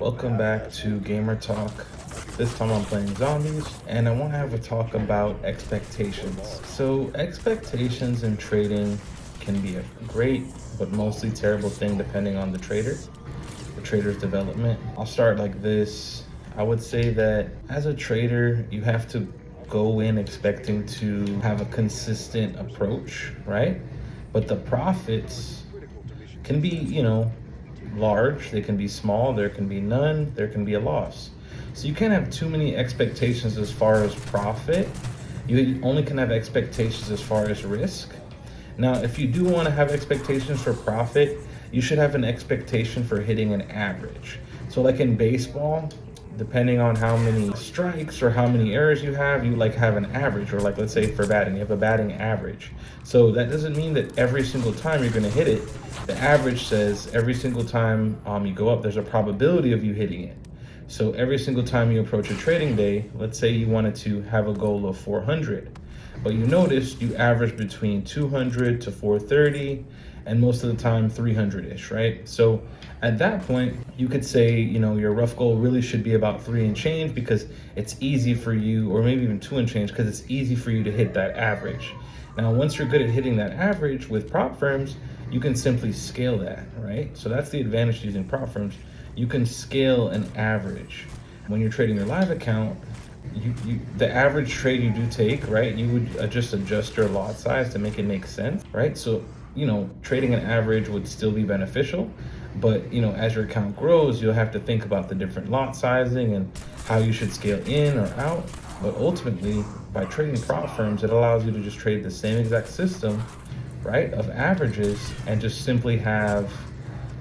Welcome back to Gamer Talk. This time I'm playing zombies, and I want to have a talk about expectations. So, expectations in trading can be a great but mostly terrible thing depending on the trader's development. I'll start like this. I would say that as a trader, you have to go in expecting to have a consistent approach, right? But the profits can be, large, they can be small, there can be none, there can be a loss. So you can't have too many expectations as far as profit. You only can have expectations as far as risk. Now, if you do want to have expectations for profit, you should have an expectation for hitting an average. So like in baseball, depending on how many strikes or how many errors you have, you like have an average, or like let's say for batting, you have a batting average. So that doesn't mean that every single time you're going to hit it. The average says every single time you go up, there's a probability of you hitting it. So every single time you approach a trading day, let's say you wanted to have a goal of 400, but you noticed you average between 200 to 430, and most of the time 300-ish, right? So at that point, you could say, your rough goal really should be about 3 and change, because it's easy for you, or maybe even 2 and change, because it's easy for you to hit that average. Now, once you're good at hitting that average with prop firms, you can simply scale that, right? So that's the advantage to using prop firms. You can scale an average. When you're trading your live account, the average trade you do take, right? You would just adjust your lot size to make it make sense, right? So, trading an average would still be beneficial, but as your account grows, you'll have to think about the different lot sizing and how you should scale in or out. But ultimately, by trading prop firms, it allows you to just trade the same exact system, right, of averages, and just simply have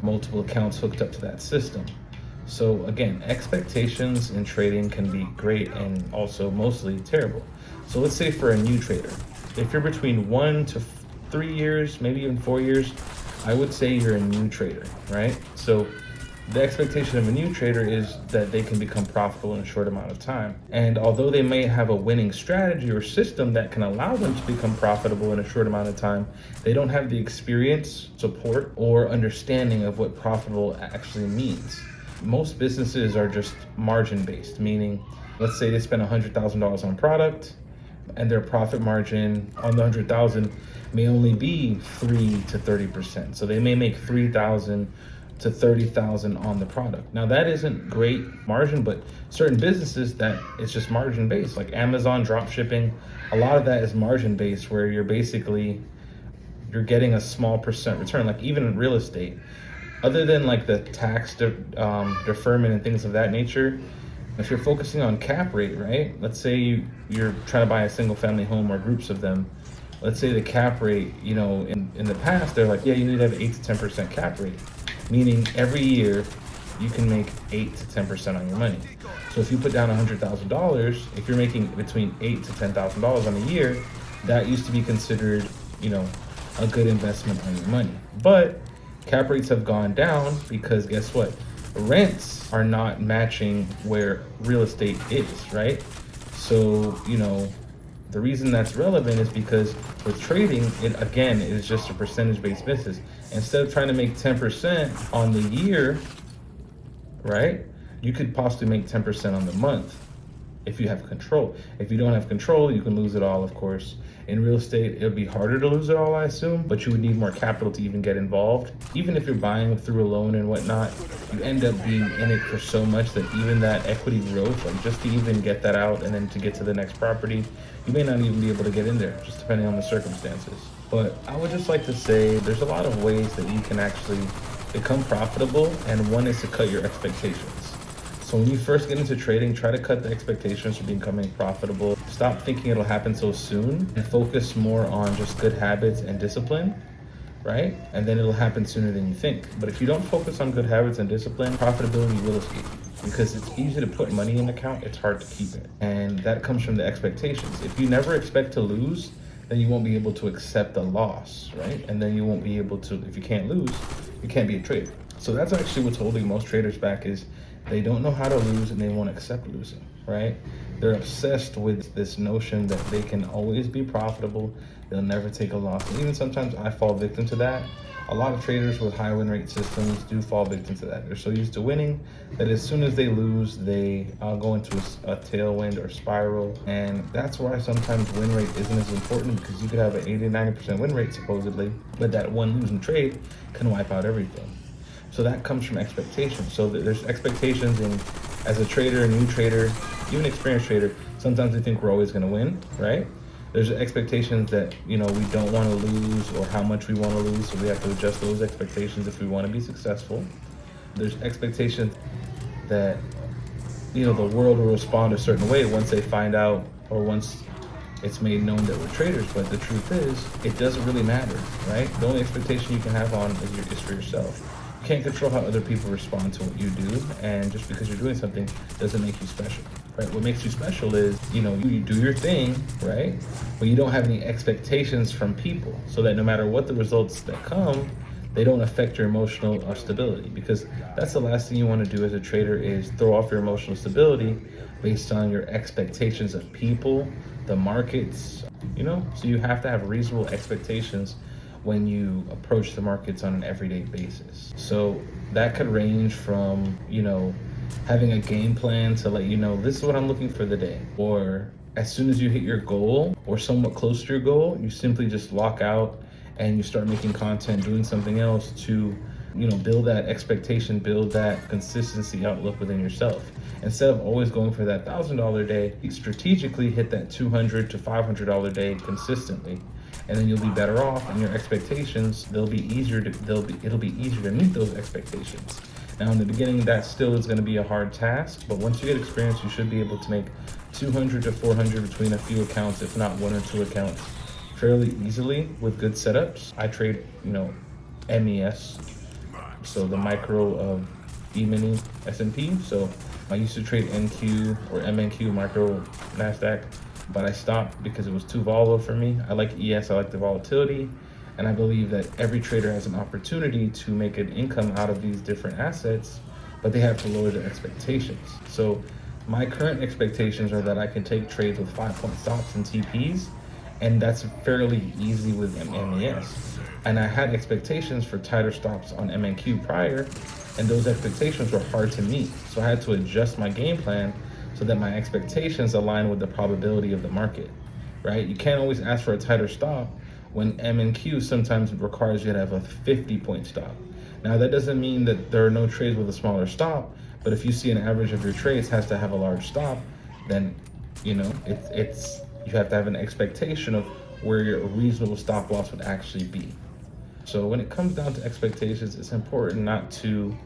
multiple accounts hooked up to that system. So again, expectations in trading can be great and also mostly terrible. So let's say for a new trader, if you're between 1 to 3 years, maybe even 4 years, I would say you're a new trader, right? So the expectation of a new trader is that they can become profitable in a short amount of time. And although they may have a winning strategy or system that can allow them to become profitable in a short amount of time, they don't have the experience, support, or understanding of what profitable actually means. Most businesses are just margin based, meaning let's say they spend $100,000 on product, and their profit margin on the 100,000 may only be 3 to 30%. So they may make 3,000 to 30,000 on the product. Now that isn't great margin, but certain businesses that it's just margin based, like Amazon drop shipping, a lot of that is margin based, where you're getting a small percent return. Like even in real estate, other than like the tax deferment and things of that nature, if you're focusing on cap rate, right? Let's say you're trying to buy a single family home or groups of them. Let's say the cap rate, in the past, they're like, yeah, you need to have 8 to 10% cap rate, meaning every year you can make 8 to 10% on your money. So if you put down $100,000, if you're making between $8 to $10,000 on a year, that used to be considered, a good investment on your money. But cap rates have gone down because guess what? Rents are not matching where real estate is, right? So, the reason that's relevant is because with trading, it again is just a percentage-based business. Instead of trying to make 10% on the year, right? You could possibly make 10% on the month if you have control. If you don't have control, you can lose it all, of course. In real estate, it would be harder to lose it all, I assume, but you would need more capital to even get involved. Even if you're buying through a loan and whatnot, you end up being in it for so much that even that equity growth, like just to even get that out and then to get to the next property, you may not even be able to get in there, just depending on the circumstances. But I would just like to say there's a lot of ways that you can actually become profitable, and one is to cut your expectations. So when you first get into trading, try to cut the expectations for becoming profitable. Stop thinking it'll happen so soon and focus more on just good habits and discipline, right? And then it'll happen sooner than you think. But if you don't focus on good habits and discipline, profitability will escape you, because it's easy to put money in an account, it's hard to keep it. And that comes from the expectations. If you never expect to lose, then you won't be able to accept a loss, right? And then you won't be able to, if you can't lose, you can't be a trader. So that's actually what's holding most traders back, is they don't know how to lose and they won't accept losing, right? They're obsessed with this notion that they can always be profitable, they'll never take a loss. And even sometimes I fall victim to that. A lot of traders with high win rate systems do fall victim to that. They're so used to winning that as soon as they lose, they go into a tailwind or spiral. And that's why sometimes win rate isn't as important, because you could have an 80-90% win rate supposedly, but that one losing trade can wipe out everything. So that comes from expectations. So there's expectations in, as a trader, a new trader, even experienced trader, sometimes we think we're always gonna win, right? There's expectations that, we don't want to lose, or how much we want to lose, so we have to adjust those expectations if we want to be successful. There's expectations that, the world will respond a certain way once they find out, or once it's made known that we're traders. But the truth is, it doesn't really matter, right? The only expectation you can have on is for yourself. You can't control how other people respond to what you do, and just because you're doing something doesn't make you special, right? What makes you special is, you do your thing, right? But you don't have any expectations from people, so that no matter what the results that come, they don't affect your emotional stability, because that's the last thing you want to do as a trader, is throw off your emotional stability based on your expectations of people, the markets, so you have to have reasonable expectations when you approach the markets on an everyday basis. So that could range from, having a game plan to let you know, this is what I'm looking for the day. Or as soon as you hit your goal or somewhat close to your goal, you simply just lock out and you start making content, doing something else to, build that expectation, build that consistency outlook within yourself. Instead of always going for that $1,000 day, you strategically hit that $200 to $500 day consistently. And then you'll be better off, and your expectations, it'll be easier to meet those expectations. Now in the beginning, that still is going to be a hard task, but once you get experience, you should be able to make 200 to 400 between a few accounts, if not one or two accounts, fairly easily with good setups. I trade, MES, so the micro of E-mini S&P. So I used to trade NQ or MNQ, micro NASDAQ, but I stopped because it was too volatile for me. I like ES, I like the volatility, and I believe that every trader has an opportunity to make an income out of these different assets, but they have to lower their expectations. So my current expectations are that I can take trades with 5-point stops and TPs, and that's fairly easy with MES. And I had expectations for tighter stops on MNQ prior, and those expectations were hard to meet. So I had to adjust my game plan so that my expectations align with the probability of the market, right? You can't always ask for a tighter stop when MNQ sometimes requires you to have a 50-point stop. Now that doesn't mean that there are no trades with a smaller stop, but if you see an average of your trades has to have a large stop, then you have to have an expectation of where your reasonable stop loss would actually be. So when it comes down to expectations, it's important not to,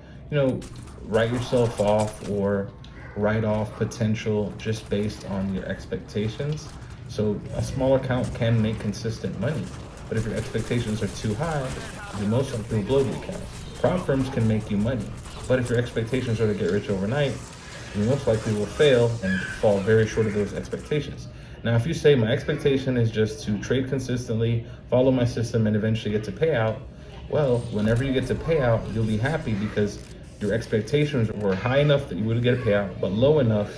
write yourself off or write off potential just based on your expectations. So a small account can make consistent money, but if your expectations are too high, you most likely will blow the account. Prop firms can make you money, but if your expectations are to get rich overnight, you most likely will fail and fall very short of those expectations. Now, if you say my expectation is just to trade consistently, follow my system, and eventually get to payout, well, whenever you get to payout, you'll be happy because your expectations were high enough that you would get a payout, but low enough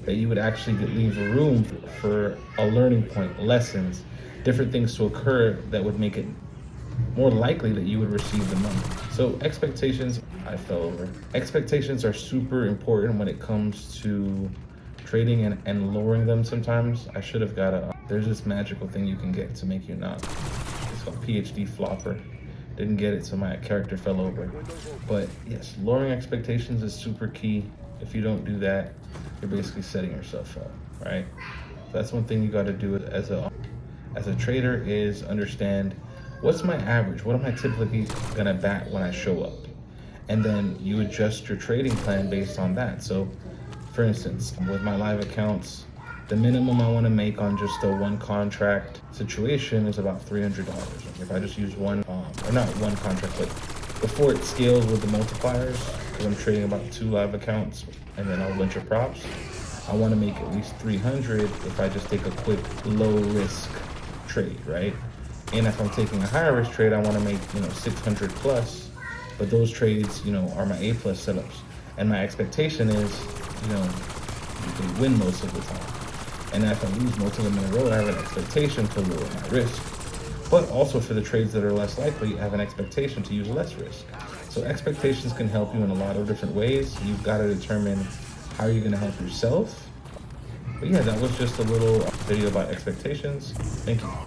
that you would actually leave room for a learning point, lessons, different things to occur that would make it more likely that you would receive the money. So expectations, I fell over. Expectations are super important when it comes to trading and lowering them sometimes. I should have got there's this magical thing you can get to make you not. It's called PhD flopper. Didn't get it, so my character fell over. But yes, lowering expectations is super key. If you don't do that, you're basically setting yourself up, right? That's one thing you got to do as a trader, is understand what's my average, what am I typically gonna bat when I show up, and then you adjust your trading plan based on that. So for instance, with my live accounts, the minimum I want to make on just a one contract situation is about $300. If I just use one, or not one contract, but before it scales with the multipliers, because I'm trading about 2 live accounts and then a bunch of props, I want to make at least 300 if I just take a quick low risk trade, right? And if I'm taking a higher risk trade, I want to make 600 plus, but those trades are my A plus setups, and my expectation is you can win most of the time. And if I lose most of them in a row, I have an expectation to lower my risk. But also for the trades that are less likely, have an expectation to use less risk. So expectations can help you in a lot of different ways. You've got to determine how you're going to help yourself. But yeah, that was just a little video about expectations. Thank you.